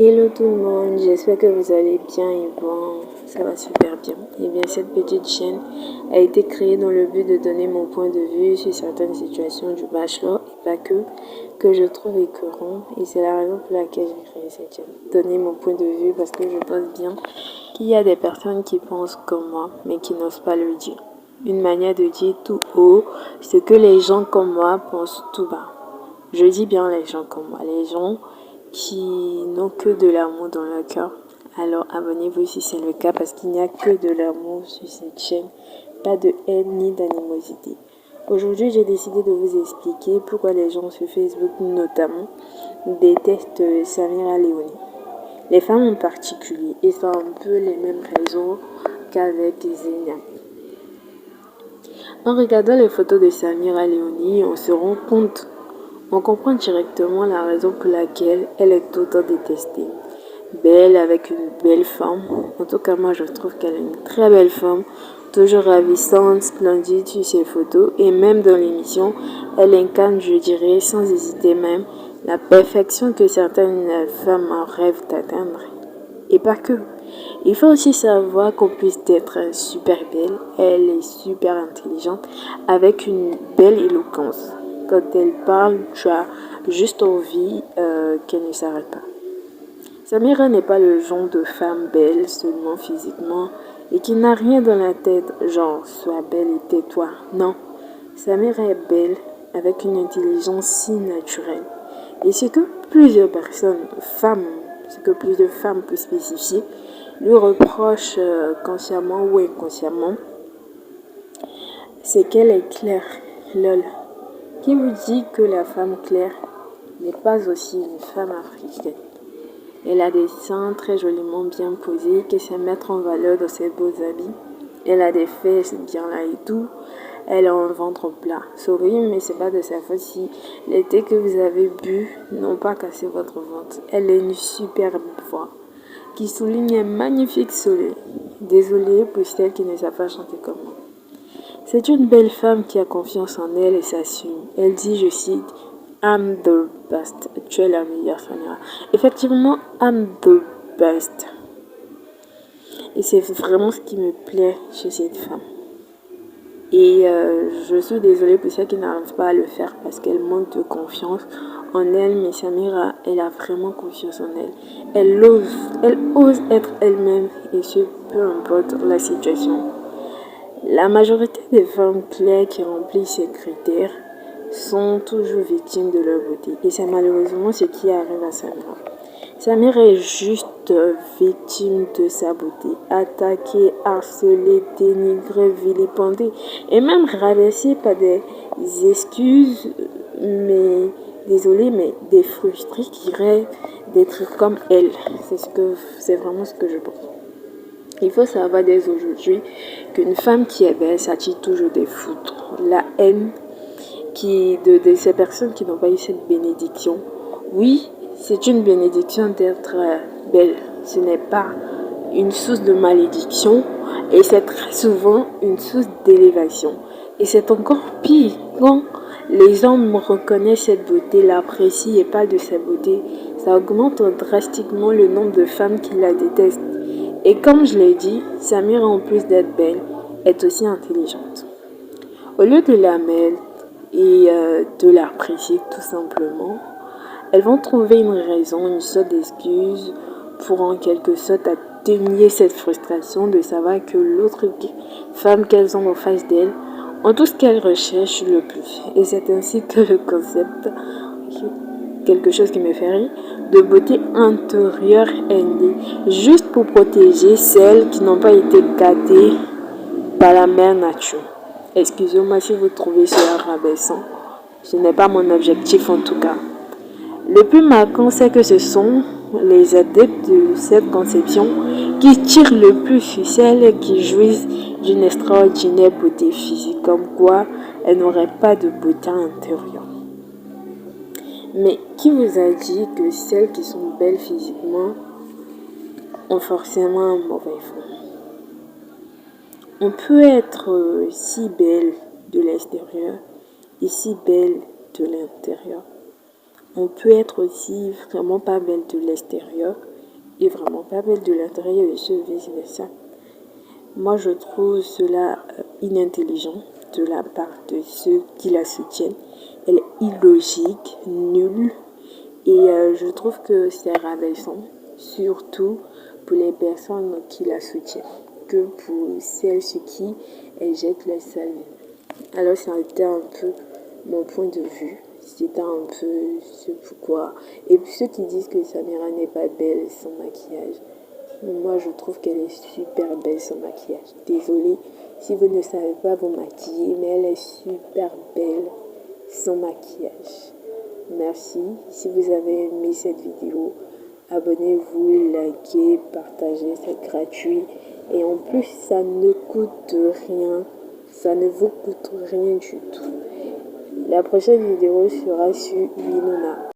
Hello tout le monde, j'espère que vous allez bien et bon, ça va super bien. Et bien cette petite chaîne a été créée dans le but de donner mon point de vue sur certaines situations du bachelor et pas que je trouve écœurant. Et c'est la raison pour laquelle j'ai créé cette chaîne. Donner mon point de vue parce que je pense bien qu'il y a des personnes qui pensent comme moi mais qui n'osent pas le dire. Une manière de dire tout haut ce que les gens comme moi pensent tout bas. Je dis bien les gens comme moi, les gens qui n'ont que de l'amour dans leur cœur. Alors abonnez-vous si c'est le cas parce qu'il n'y a que de l'amour sur cette chaîne, pas de haine ni d'animosité. Aujourd'hui, j'ai décidé de vous expliquer pourquoi les gens sur Facebook notamment détestent Samira Léonie. Les femmes en particulier, et ça un peu les mêmes raisons qu'avec Zenia. En regardant les photos de Samira Léonie, on comprend directement la raison pour laquelle elle est autant détestée. Belle, avec une belle forme. En tout cas, moi, je trouve qu'elle a une très belle forme. Toujours ravissante, splendide sur ses photos. Et même dans l'émission, elle incarne, je dirais, sans hésiter même, la perfection que certaines femmes rêvent d'atteindre. Et pas que. Il faut aussi savoir qu'on puisse être super belle. Elle est super intelligente, avec une belle éloquence. Quand elle parle, tu as juste envie qu'elle ne s'arrête pas. Samira n'est pas le genre de femme belle seulement physiquement et qui n'a rien dans la tête, genre sois belle et tais-toi. Non, Samira est belle avec une intelligence si naturelle. Et ce que plusieurs femmes peuvent spécifier, lui reprochent consciemment ou inconsciemment, c'est qu'elle est claire. Lol. Qui vous dit que la femme claire n'est pas aussi une femme africaine? Elle a des seins très joliment bien posés qui se mettent en valeur dans ses beaux habits. Elle a des fesses bien là et tout. Elle a un ventre plat. Sorry, mais c'est pas de sa faute si les thés que vous avez bu n'ont pas cassé votre ventre. Elle a une superbe voix qui souligne un magnifique soleil. Désolée pour celles qui ne savent pas chanter comme moi. C'est une belle femme qui a confiance en elle et s'assume. Elle dit, je cite, I'm the best. Tu es la meilleure, Samira. Effectivement, I'm the best. Et c'est vraiment ce qui me plaît chez cette femme. Et je suis désolée pour celles qui n'arrivent pas à le faire parce qu'elle manque de confiance en elle. Mais Samira, elle a vraiment confiance en elle. Elle ose être elle-même et ce, peu importe la situation. La majorité des femmes claires qui remplissent ces critères sont toujours victimes de leur beauté. Et c'est malheureusement ce qui arrive à Samira. Samira est juste victime de sa beauté. Attaquée, harcelée, dénigrée, vilipendée et même rabaissée par des excuses, mais désolée, mais des frustrés qui rêvent d'être comme elle. C'est vraiment ce que je pense. Il faut savoir dès aujourd'hui qu'une femme qui est belle s'attire toujours des foudres. La haine de ces personnes qui n'ont pas eu cette bénédiction. Oui, c'est une bénédiction d'être belle. Ce n'est pas une source de malédiction et c'est très souvent une source d'élévation. Et c'est encore pire quand les hommes reconnaissent cette beauté, l'apprécient et parlent de sa beauté. Ça augmente drastiquement le nombre de femmes qui la détestent. Et comme je l'ai dit, Samira, en plus d'être belle, est aussi intelligente. Au lieu de la mettre et de l'apprécier tout simplement, elles vont trouver une raison, une sorte d'excuse pour en quelque sorte atténuer cette frustration de savoir que l'autre femme qu'elles ont en face d'elles ont tout ce qu'elles recherchent le plus. Et c'est ainsi que le concept, quelque chose qui me fait rire, de beauté intérieure est né, juste pour protéger celles qui n'ont pas été gâtées par la mère nature. Excusez-moi si vous trouvez cela rabaissant. Ce n'est pas mon objectif en tout cas. Le plus marquant, c'est que ce sont les adeptes de cette conception qui tirent le plus sur celles qui jouissent d'une extraordinaire beauté physique, comme quoi elles n'auraient pas de beauté intérieure. Mais qui vous a dit que celles qui sont belles physiquement ont forcément un mauvais fond? On peut être si belle de l'extérieur et si belle de l'intérieur. On peut être aussi vraiment pas belle de l'extérieur est vraiment pas belle de l'intérieur et vice-versa. Moi, je trouve cela inintelligent de la part de ceux qui la soutiennent. Elle est illogique, nulle, et je trouve que c'est rabaissant, surtout pour les personnes qui la soutiennent, que pour celles sur qui elle jette le sel. Alors, c'était un peu mon point de vue. C'était un peu ce pourquoi. Et puis ceux qui disent que Samira n'est pas belle sans maquillage. Moi, je trouve qu'elle est super belle sans maquillage. Désolée si vous ne savez pas vous maquiller, mais elle est super belle sans maquillage. Merci. Si vous avez aimé cette vidéo, abonnez-vous, likez, partagez, c'est gratuit. Et en plus, ça ne coûte rien. Ça ne vous coûte rien du tout. La prochaine vidéo sera sur Winona.